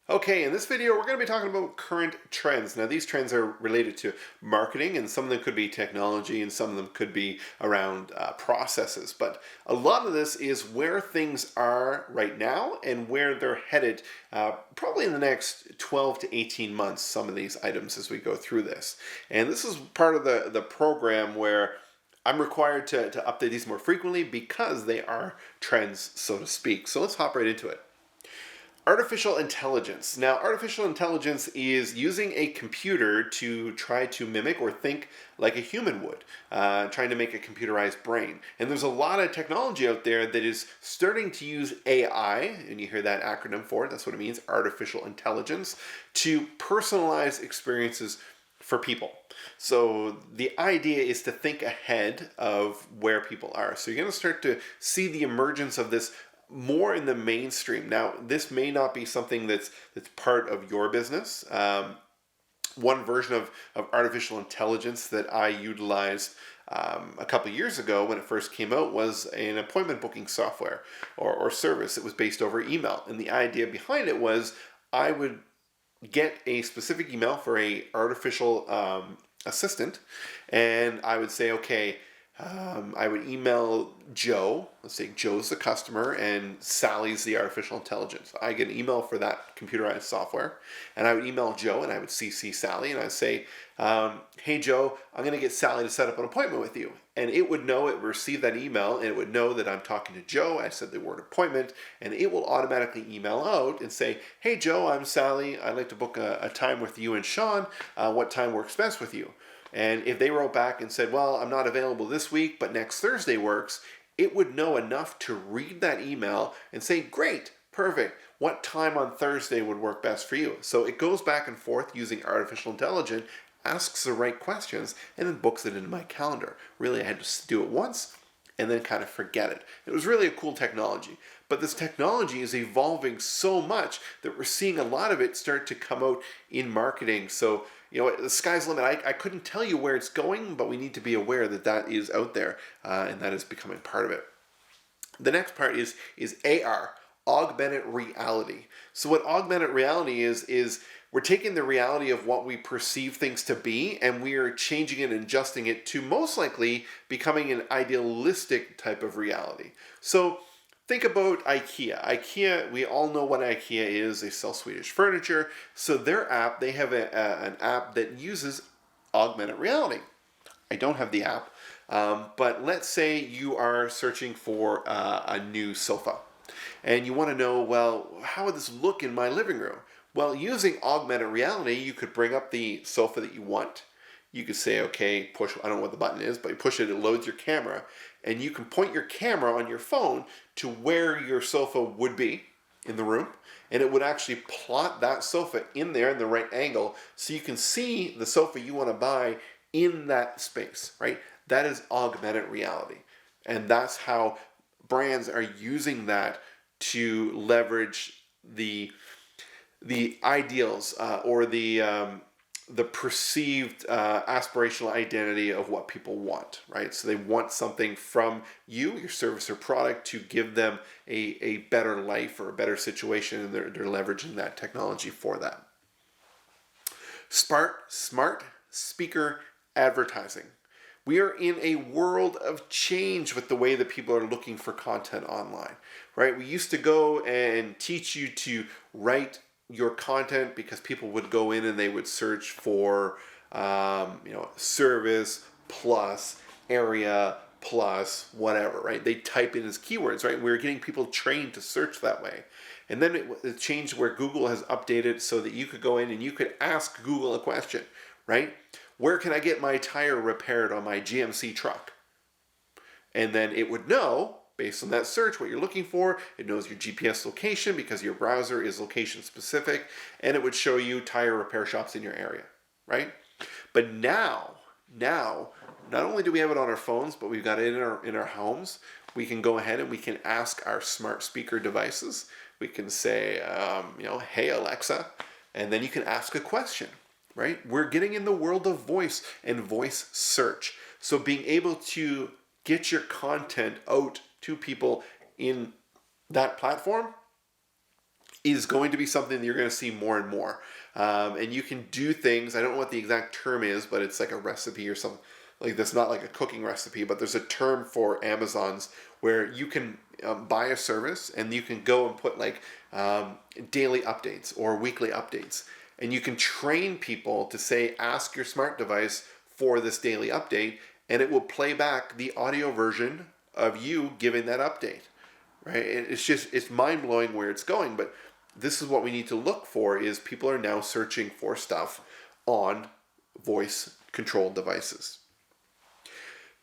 Okay, in this video, we're going to be talking about current trends. Now, these trends are related to marketing, and some of them could be technology, and some of them could be around processes. But a lot of this is where things are right now and where they're headed probably in the next 12 to 18 months, some of these items as we go through this. And this is part of the program where I'm required to update these more frequently because they are trends, so to speak. So let's hop right into it. Artificial intelligence. Now, artificial intelligence is using a computer to try to mimic or think like a human would, trying to make a computerized brain. And there's a lot of technology out there that is starting to use AI, and you hear that acronym for it, that's what it means, artificial intelligence, to personalize experiences for people. So the idea is to think ahead of where people are. So you're going to start to see the emergence of this more in the mainstream. Now, this may not be something that's part of your business. One version of artificial intelligence that I utilized a couple years ago when it first came out was an appointment booking software or service. It was based over email. And the idea behind it was I would get a specific email for a artificial assistant, and I would say, okay, I would email Joe. Let's say Joe's the customer and Sally's the artificial intelligence. I get an email for that computerized software, and I would email Joe and I would CC Sally and I'd say, hey Joe, I'm going to get Sally to set up an appointment with you. And it would know, it would receive that email, and it would know that I'm talking to Joe. I said the word appointment, and it will automatically email out and say, hey Joe, I'm Sally. I'd like to book a time with you and Sean. What time works best with you? And if they wrote back and said, well, I'm not available this week, but next Thursday works, it would know enough to read that email and say, great, perfect. What time on Thursday would work best for you? So it goes back and forth using artificial intelligence, asks the right questions, and then books it into my calendar. Really, I had to do it once and then kind of forget it. It was really a cool technology. But this technology is evolving so much that we're seeing a lot of it start to come out in marketing. So, the sky's the limit. I couldn't tell you where it's going, but we need to be aware that that is out there, and that is becoming part of it. The next part is AR, augmented reality. So what augmented reality is we're taking the reality of what we perceive things to be, and we are changing it and adjusting it to most likely becoming an idealistic type of reality. So think about IKEA. IKEA, we all know what IKEA is. They sell Swedish furniture. So their app, they have an app that uses augmented reality. I don't have the app, but let's say you are searching for a new sofa. And you want to know, well, how would this look in my living room? Well, using augmented reality, you could bring up the sofa that you want. You could say, okay, push, I don't know what the button is, but you push it, it loads your camera. And you can point your camera on your phone to where your sofa would be in the room. And it would actually plot that sofa in there in the right angle so you can see the sofa you want to buy in that space, right? That is augmented reality. And that's how brands are using that to leverage the ideals or the perceived aspirational identity of what people want, right? So they want something from you, your service or product, to give them a better life or a better situation, and they're leveraging that technology for that. Smart speaker advertising. We are in a world of change with the way that people are looking for content online, right? We used to go and teach you to write your content because people would go in and they would search for, service plus area plus whatever, right? They type in as keywords, right? We're getting people trained to search that way. And then it changed where Google has updated so that you could go in and you could ask Google a question, right? Where can I get my tire repaired on my GMC truck? And then it would know, based on that search, what you're looking for. It knows your GPS location because your browser is location specific, and it would show you tire repair shops in your area, right? But now, not only do we have it on our phones, but we've got it in our homes. We can go ahead and we can ask our smart speaker devices. We can say, hey Alexa, and then you can ask a question. Right? We're getting in the world of voice and voice search. So being able to get your content out to people in that platform is going to be something that you're going to see more and more. And you can do things, I don't know what the exact term is, but it's like a recipe or something. Like that's not like a cooking recipe, but there's a term for Amazon's where you can buy a service and you can go and put like daily updates or weekly updates. And you can train people to say, ask your smart device for this daily update, and it will play back the audio version of you giving that update. Right? It's mind blowing where it's going, but this is what we need to look for is people are now searching for stuff on voice controlled devices.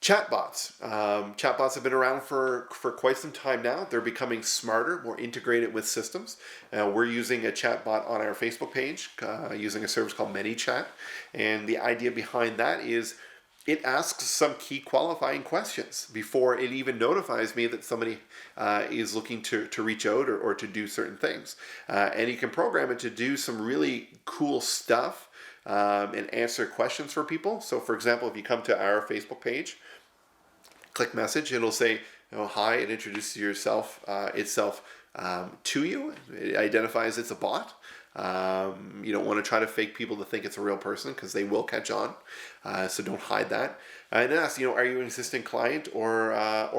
Chatbots. Chatbots have been around for quite some time now. They're becoming smarter, more integrated with systems. We're using a chatbot on our Facebook page using a service called ManyChat. And the idea behind that is it asks some key qualifying questions before it even notifies me that somebody is looking to reach out or to do certain things. And you can program it to do some really cool stuff and answer questions for people. So for example, if you come to our Facebook page, click message, it'll say, hi, it introduces itself to you. It identifies it's a bot. You don't want to try to fake people to think it's a real person because they will catch on. So don't hide that. And it asks, are you an existing client or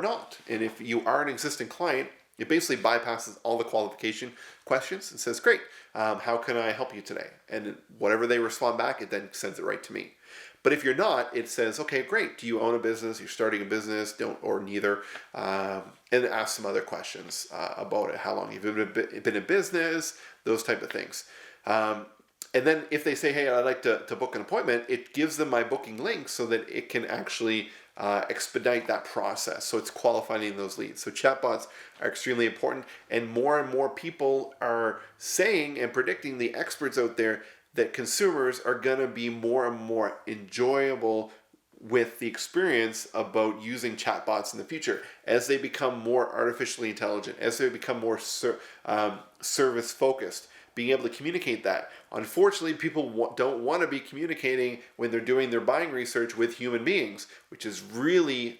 not? And if you are an existing client, it basically bypasses all the qualification questions and says, great, how can I help you today? And whatever they respond back, it then sends it right to me. But if you're not, it says, okay, great. Do you own a business? You're starting a business? Don't, or neither. And ask some other questions about it. How long you've been in business? Those type of things. And then if they say, hey, I'd like to book an appointment, it gives them my booking link so that it can actually expedite that process. So it's qualifying those leads. So chatbots are extremely important. And more people are saying and predicting, the experts out there, that consumers are going to be more and more enjoyable with the experience about using chatbots in the future as they become more artificially intelligent, as they become more service focused, being able to communicate that. Unfortunately, people don't want to be communicating when they're doing their buying research with human beings, which is really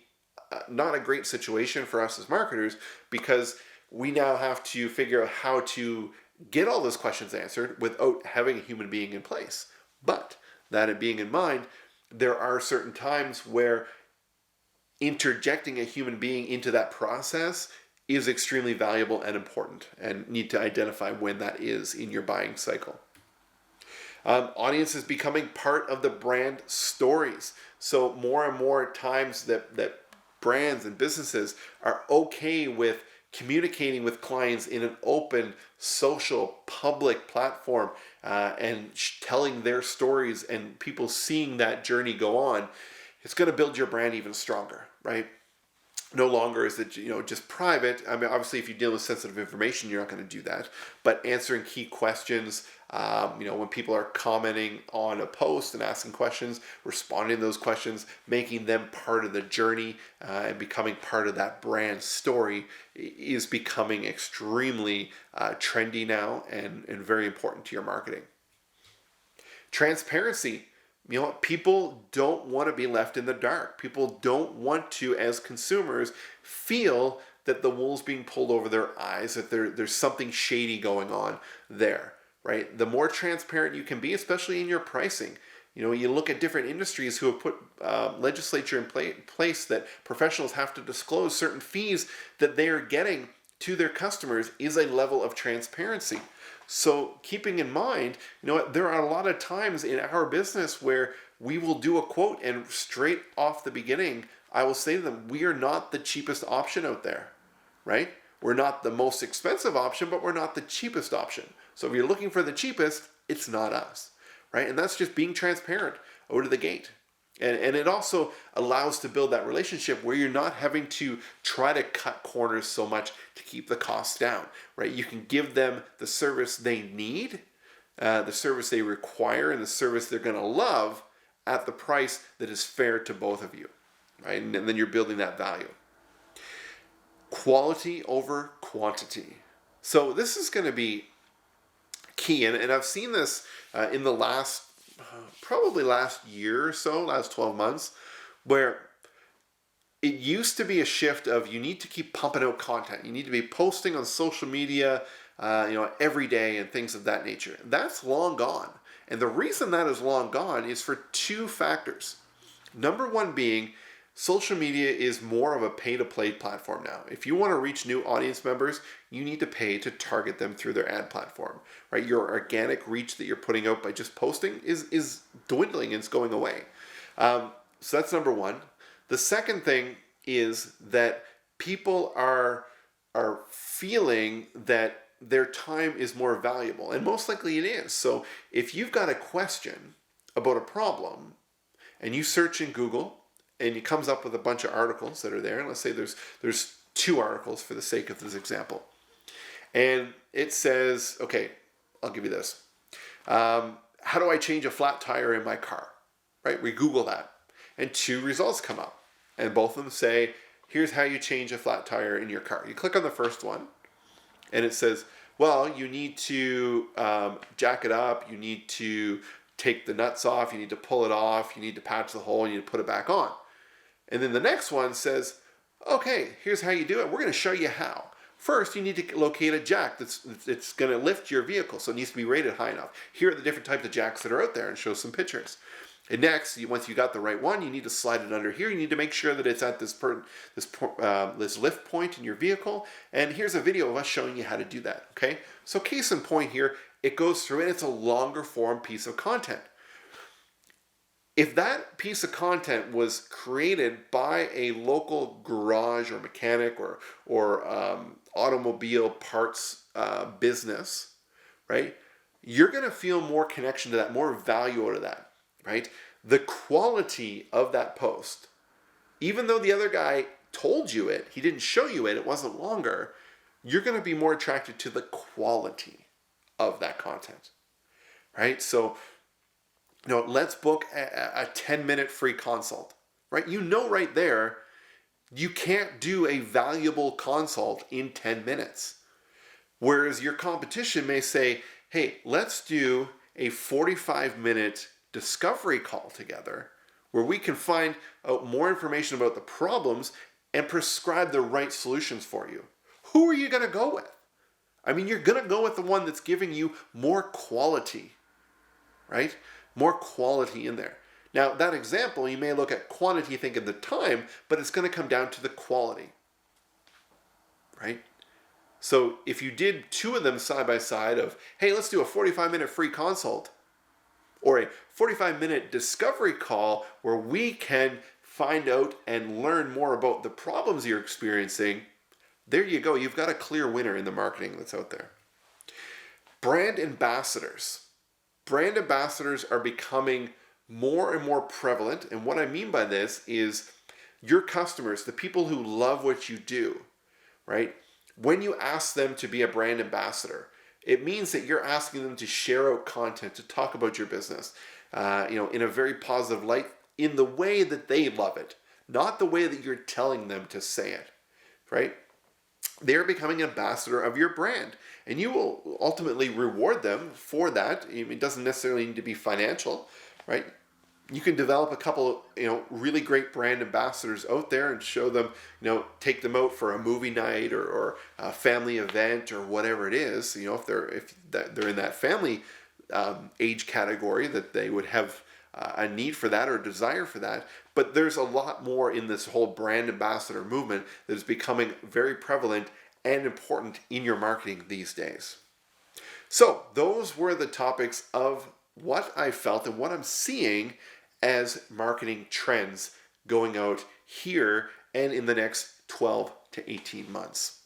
not a great situation for us as marketers, because we now have to figure out how to get all those questions answered without having a human being in place. But that being in mind, there are certain times where interjecting a human being into that process is extremely valuable and important, and need to identify when that is in your buying cycle. Audience is becoming part of the brand stories. So more and more times that brands and businesses are okay with communicating with clients in an open, social, public platform and telling their stories and people seeing that journey go on, it's going to build your brand even stronger, right? No longer is it just private. I mean, obviously, if you deal with sensitive information, you're not going to do that. But answering key questions, when people are commenting on a post and asking questions, responding to those questions, making them part of the journey and becoming part of that brand story is becoming extremely trendy now and very important to your marketing. Transparency. People don't want to be left in the dark. People don't want to, as consumers, feel that the wool's being pulled over their eyes, that there's something shady going on there, right? The more transparent you can be, especially in your pricing. You look at different industries who have put legislature in place that professionals have to disclose certain fees that they are getting to their customers is a level of transparency. So keeping in mind, there are a lot of times in our business where we will do a quote and straight off the beginning, I will say to them, we are not the cheapest option out there, right? We're not the most expensive option, but we're not the cheapest option. So if you're looking for the cheapest, it's not us, right? And that's just being transparent out of the gate. And it also allows to build that relationship where you're not having to try to cut corners so much to keep the costs down, right? You can give them the service they need, the service they require, and the service they're going to love at the price that is fair to both of you, right? And then you're building that value. Quality over quantity. So this is going to be key, and I've seen this in the probably last year or so, last 12 months, where it used to be a shift of you need to keep pumping out content. You need to be posting on social media every day and things of that nature. That's long gone. And the reason that is long gone is for two factors. Number one being, social media is more of a pay-to-play platform now. If you want to reach new audience members, you need to pay to target them through their ad platform, right? Your organic reach that you're putting out by just posting is dwindling and it's going away. So that's number one. The second thing is that people are feeling that their time is more valuable, and most likely it is. So if you've got a question about a problem and you search in Google and it comes up with a bunch of articles that are there, and let's say there's 2 articles for the sake of this example, and it says, okay, I'll give you this. How do I change a flat tire in my car? Right? We Google that, and 2 results come up, and both of them say, here's how you change a flat tire in your car. You click on the first one, and it says, well, you need to jack it up, you need to take the nuts off, you need to pull it off, you need to patch the hole, you need to put it back on. And then the next one says, okay, here's how you do it. We're going to show you how. First, you need to locate a jack that's going to lift your vehicle, so it needs to be rated high enough. Here are the different types of jacks that are out there, and show some pictures. And next, once you got the right one, you need to slide it under here. You need to make sure that it's at this lift point in your vehicle. And here's a video of us showing you how to do that. Okay. So case in point here, it goes through and it's a longer form piece of content. If that piece of content was created by a local garage or mechanic or automobile parts business, right, you're going to feel more connection to that, more value out of that. Right? The quality of that post, even though the other guy told you it, he didn't show you it, it wasn't longer, you're going to be more attracted to the quality of that content. Right? So, let's book a 10-minute free consult. Right? Right there, you can't do a valuable consult in 10 minutes. Whereas your competition may say, hey, let's do a 45-minute discovery call together where we can find out more information about the problems and prescribe the right solutions for you. Who are you going to go with? I mean, you're going to go with the one that's giving you more quality, right? More quality in there. Now, that example, you may look at quantity, think of the time, but it's going to come down to the quality, right? So if you did 2 of them side by side of, hey, let's do a 45-minute free consult, or a 45-minute discovery call where we can find out and learn more about the problems you're experiencing, there you go. You've got a clear winner in the marketing that's out there. Brand ambassadors. Brand ambassadors are becoming more and more prevalent. And what I mean by this is your customers, the people who love what you do, right? When you ask them to be a brand ambassador, it means that you're asking them to share out content, to talk about your business, in a very positive light, in the way that they love it, not the way that you're telling them to say it, right? They're becoming an ambassador of your brand, and you will ultimately reward them for that. It doesn't necessarily need to be financial, right? You can develop a couple, really great brand ambassadors out there and show them, take them out for a movie night or a family event or whatever it is. If they're in that family age category, that they would have a need for that or a desire for that. But there's a lot more in this whole brand ambassador movement that is becoming very prevalent and important in your marketing these days. So those were the topics of what I felt and what I'm seeing as marketing trends going out here and in the next 12 to 18 months.